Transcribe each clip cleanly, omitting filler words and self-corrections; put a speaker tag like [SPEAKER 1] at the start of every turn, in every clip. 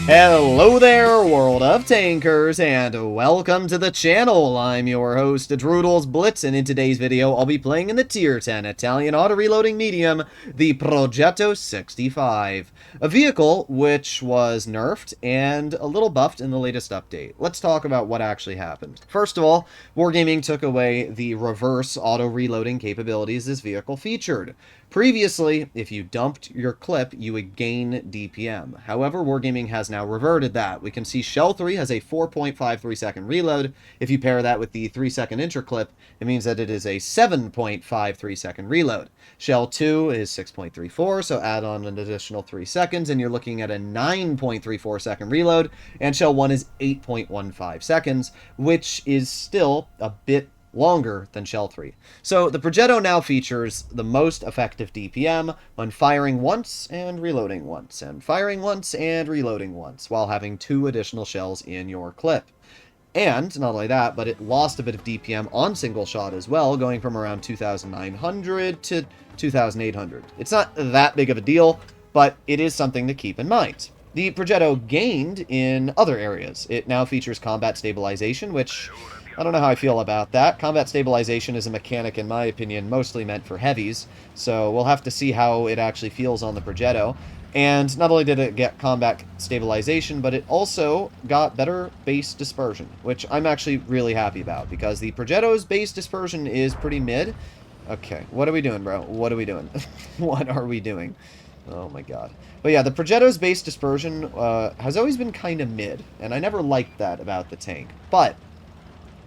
[SPEAKER 1] Hello there, world of tankers, and welcome to the channel. I'm your host, Droodles Blitz, and in today's video, I'll be playing in the Tier 10 Italian auto-reloading medium, the Progetto 65, a vehicle which was nerfed and a little buffed in the latest update. Let's talk about what actually happened. First of all, Wargaming took away the reverse auto-reloading capabilities this vehicle featured. Previously, if you dumped your clip, you would gain DPM. However, Wargaming has now reverted that. We can see Shell 3 has a 4.53 second reload. If you pair that with the 3 second interclip, it means that it is a 7.53 second reload. Shell 2 is 6.34, so add on an additional 3 seconds, and you're looking at a 9.34 second reload, and Shell 1 is 8.15 seconds, which is still a bit longer than Shell 3. So the Progetto now features the most effective DPM when firing once and reloading once, and firing once and reloading once, while having 2 additional shells in your clip. And not only that, but it lost a bit of DPM on single shot as well, going from around 2,900 to 2,800. It's not that big of a deal, but it is something to keep in mind. The Progetto gained in other areas. It now features combat stabilization, which I don't know how I feel about that. Combat stabilization is a mechanic, in my opinion, mostly meant for heavies, so we'll have to see how it actually feels on the Progetto. And not only did it get combat stabilization, but it also got better base dispersion, which I'm actually really happy about, because the Progetto's base dispersion is pretty mid. Okay, what are we doing, bro? What are we doing? What are we doing? Oh my god. But yeah, the Progetto's base dispersion has always been kind of mid, and I never liked that about the tank. But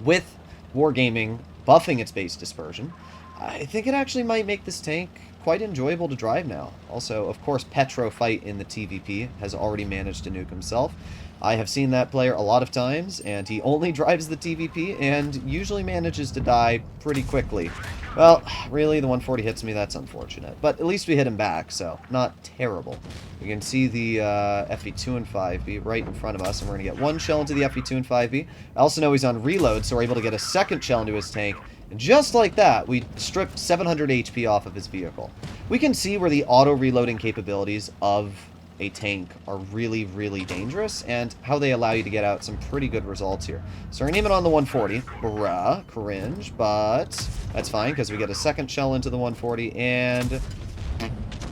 [SPEAKER 1] with Wargaming buffing its base dispersion, I think it actually might make this tank quite enjoyable to drive now. Also, of course, Petro Fight in the TVP has already managed to nuke himself. I have seen that player a lot of times, and he only drives the TVP and usually manages to die pretty quickly. Well, really, the 140 hits me, that's unfortunate. But at least we hit him back, so not terrible. You can see the FE2 and 5B right in front of us, and we're going to get 1 shell into the FE2 and 5B. I also know he's on reload, so we're able to get a 2nd shell into his tank. And just like that, we stripped 700 HP off of his vehicle. We can see where the auto-reloading capabilities of a tank are really, really dangerous, and how they allow you to get out some pretty good results here. So we're going to aim it on the 140. Bruh, cringe, but that's fine, because we get a 2nd shell into the 140, and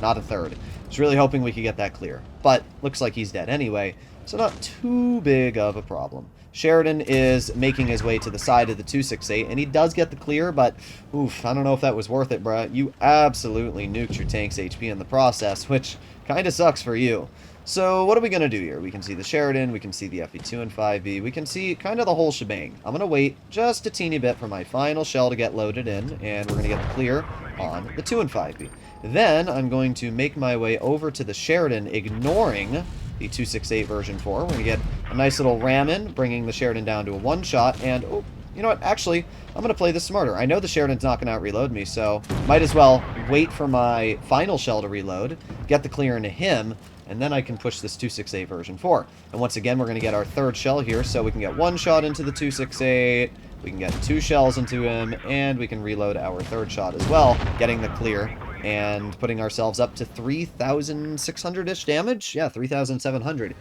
[SPEAKER 1] not a 3rd. I was really hoping we could get that clear, but looks like he's dead anyway, so not too big of a problem. Sheridan is making his way to the side of the 268, and he does get the clear, but oof, I don't know if that was worth it, bruh. You absolutely nuked your tank's HP in the process, which kind of sucks for you. So what are we going to do here? We can see the Sheridan, we can see the FE2 and 5B, we can see kind of the whole shebang. I'm going to wait just a teeny bit for my final shell to get loaded in, and we're going to get the clear on the 2 and 5B. Then I'm going to make my way over to the Sheridan, ignoring the 268 version 4. We're going to get a nice little ram in, bringing the Sheridan down to a 1-shot, and oh, you know what, actually, I'm going to play this smarter. I know the Sheridan's not going to out-reload me, so might as well wait for my final shell to reload, get the clear into him, and then I can push this 268 version 4. And once again, we're going to get our 3rd shell here, so we can get 1 shot into the 268, we can get 2 shells into him, and we can reload our 3rd shot as well, getting the clear, and putting ourselves up to 3,600-ish damage? Yeah, 3,700.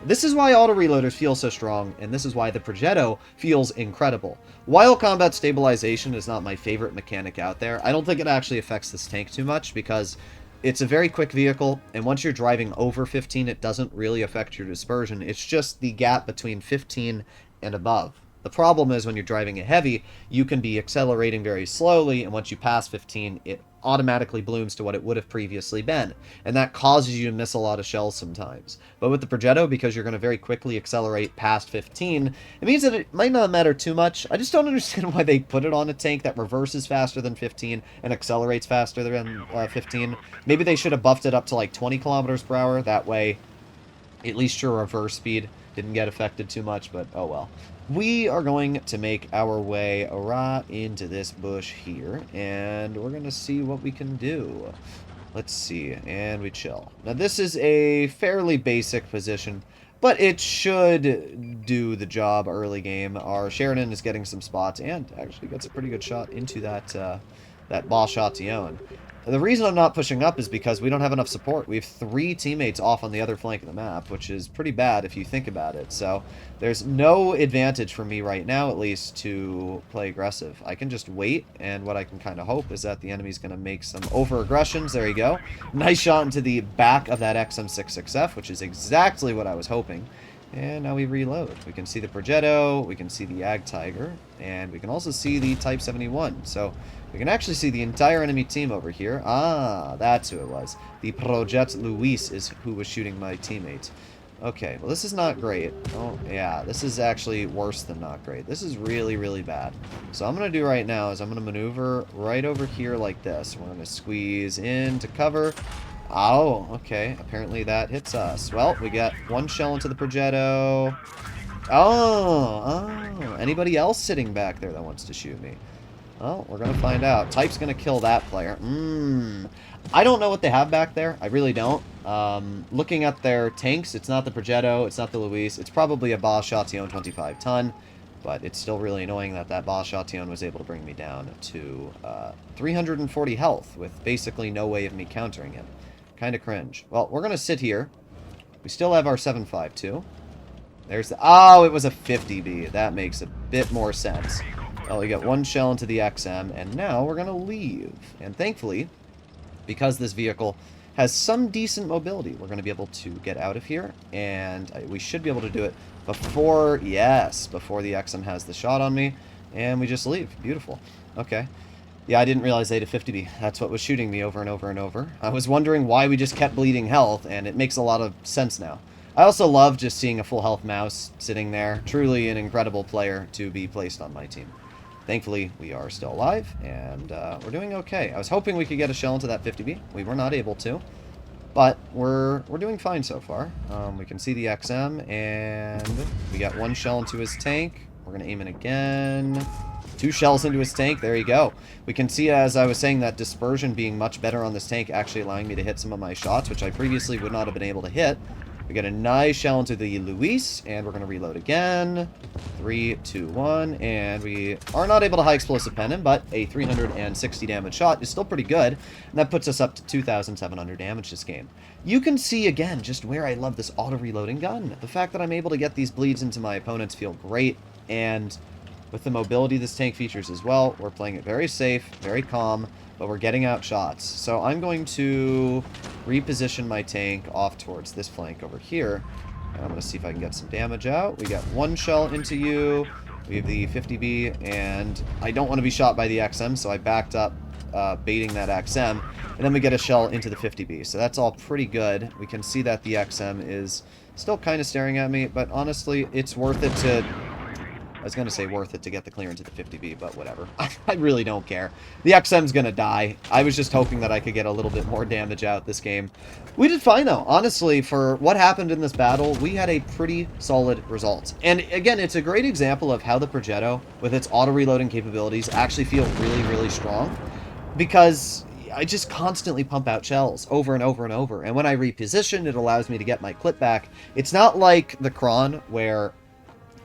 [SPEAKER 1] This is why auto-reloaders feel so strong, and this is why the Progetto feels incredible. While combat stabilization is not my favorite mechanic out there, I don't think it actually affects this tank too much, because it's a very quick vehicle, and once you're driving over 15, it doesn't really affect your dispersion. It's just the gap between 15 and above. The problem is when you're driving a heavy, you can be accelerating very slowly, and once you pass 15, it automatically blooms to what it would have previously been, and that causes you to miss a lot of shells sometimes. But with the Progetto, because you're going to very quickly accelerate past 15, it means that it might not matter too much. I just don't understand why they put it on a tank that reverses faster than 15 and accelerates faster than 15. Maybe they should have buffed it up to like 20 kilometers per hour, that way at least your reverse speed didn't get affected too much, but oh well. We are going to make our way right into this bush here, and we're going to see what we can do. Let's see, and we chill. Now this is a fairly basic position, but it should do the job early game. Our Sheridan is getting some spots, and actually gets a pretty good shot into that, that boss Shotzion. The reason I'm not pushing up is because we don't have enough support. We have 3 teammates off on the other flank of the map, which is pretty bad if you think about it. So there's no advantage for me right now, at least, to play aggressive. I can just wait, and what I can kind of hope is that the enemy's going to make some over-aggressions. There you go. Nice shot into the back of that XM66F, which is exactly what I was hoping. And now we reload. We can see the Progetto, we can see the Ag Tiger, and we can also see the Type 71. So we can actually see the entire enemy team over here. Ah, that's who it was. The Projet Luis is who was shooting my teammate. Okay, well this is not great. Oh, yeah, this is actually worse than not great. This is really, really bad. So I'm going to do right now is I'm going to maneuver right over here like this. We're going to squeeze into cover. Oh, okay. Apparently that hits us. Well, we got 1 shell into the Progetto. Oh. Anybody else sitting back there that wants to shoot me? Well, we're going to find out. Type's going to kill that player. I don't know what they have back there. I really don't. Looking at their tanks, it's not the Progetto, it's not the Luis. It's probably a Boss Chatillon 25 ton. But it's still really annoying that that Boss Chatillon was able to bring me down to 340 health with basically no way of me countering him. Kind of cringe. Well, we're going to sit here. We still have our 7.52. There's the... Oh, it was a 50B. That makes a bit more sense. Well, we got 1 shell into the XM, and now we're going to leave. And thankfully, because this vehicle has some decent mobility, we're going to be able to get out of here, and we should be able to do it before... Yes, before the XM has the shot on me, and we just leave. Beautiful. Okay. Yeah, I didn't realize they had a 50B. That's what was shooting me over and over and over. I was wondering why we just kept bleeding health, and it makes a lot of sense now. I also love just seeing a full health mouse sitting there. Truly an incredible player to be placed on my team. Thankfully, we are still alive, and we're doing okay. I was hoping we could get a shell into that 50B. We were not able to, but we're doing fine so far. We can see the XM, and we got 1 shell into his tank. We're going to aim it again. 2 shells into his tank. There you go. We can see, as I was saying, that dispersion being much better on this tank, actually allowing me to hit some of my shots, which I previously would not have been able to hit. We got a nice shell into the Luis, and we're going to reload again. 3, 2, 1, and we are not able to high explosive pen him, but a 360 damage shot is still pretty good, and that puts us up to 2,700 damage this game. You can see, again, just where I love this auto-reloading gun. The fact that I'm able to get these bleeds into my opponents feel great, and with the mobility this tank features as well, we're playing it very safe, very calm, but we're getting out shots. So I'm going to reposition my tank off towards this flank over here. And I'm going to see if I can get some damage out. We got 1 shell into you. We have the 50B, and I don't want to be shot by the XM, so I backed up, baiting that XM. And then we get a shell into the 50B. So that's all pretty good. We can see that the XM is still kind of staring at me, but honestly, it's worth it to... I was going to say worth it to get the clear into the 50B, but whatever. I really don't care. The XM's going to die. I was just hoping that I could get a little bit more damage out this game. We did fine, though. Honestly, for what happened in this battle, we had a pretty solid result. And again, it's a great example of how the Progetto, with its auto-reloading capabilities, actually feel really, really strong. Because I just constantly pump out shells over and over and over. And when I reposition, it allows me to get my clip back. It's not like the Kron, where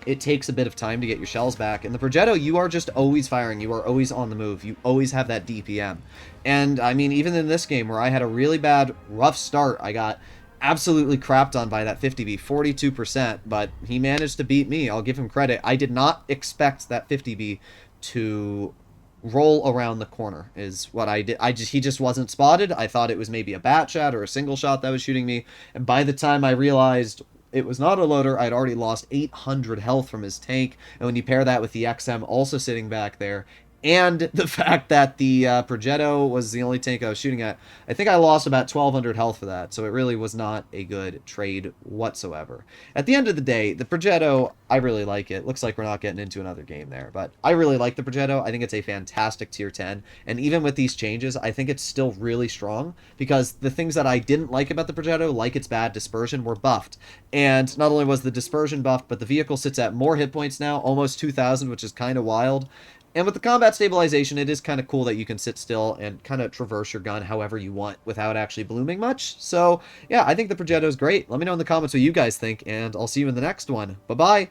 [SPEAKER 1] it takes a bit of time to get your shells back. In the Progetto, you are just always firing. You are always on the move. You always have that DPM. And, I mean, even in this game, where I had a really bad, rough start, I got absolutely crapped on by that 50B, 42%, but he managed to beat me. I'll give him credit. I did not expect that 50B to roll around the corner, is what I did. He just wasn't spotted. I thought it was maybe a bat shot or a single shot that was shooting me. And by the time I realized it was not a loader, I'd already lost 800 health from his tank, and when you pair that with the XM also sitting back there, and the fact that the Progetto was the only tank I was shooting at, I think I lost about 1,200 health for that, so it really was not a good trade whatsoever. At the end of the day, the Progetto, I really like it. Looks like we're not getting into another game there, but I really like the Progetto. I think it's a fantastic tier 10, and even with these changes, I think it's still really strong, because the things that I didn't like about the Progetto, like its bad dispersion, were buffed. And not only was the dispersion buffed, but the vehicle sits at more hit points now, almost 2,000, which is kind of wild. And with the combat stabilization, it is kind of cool that you can sit still and kind of traverse your gun however you want without actually blooming much. So, yeah, I think the Progetto is great. Let me know in the comments what you guys think, and I'll see you in the next one. Bye-bye!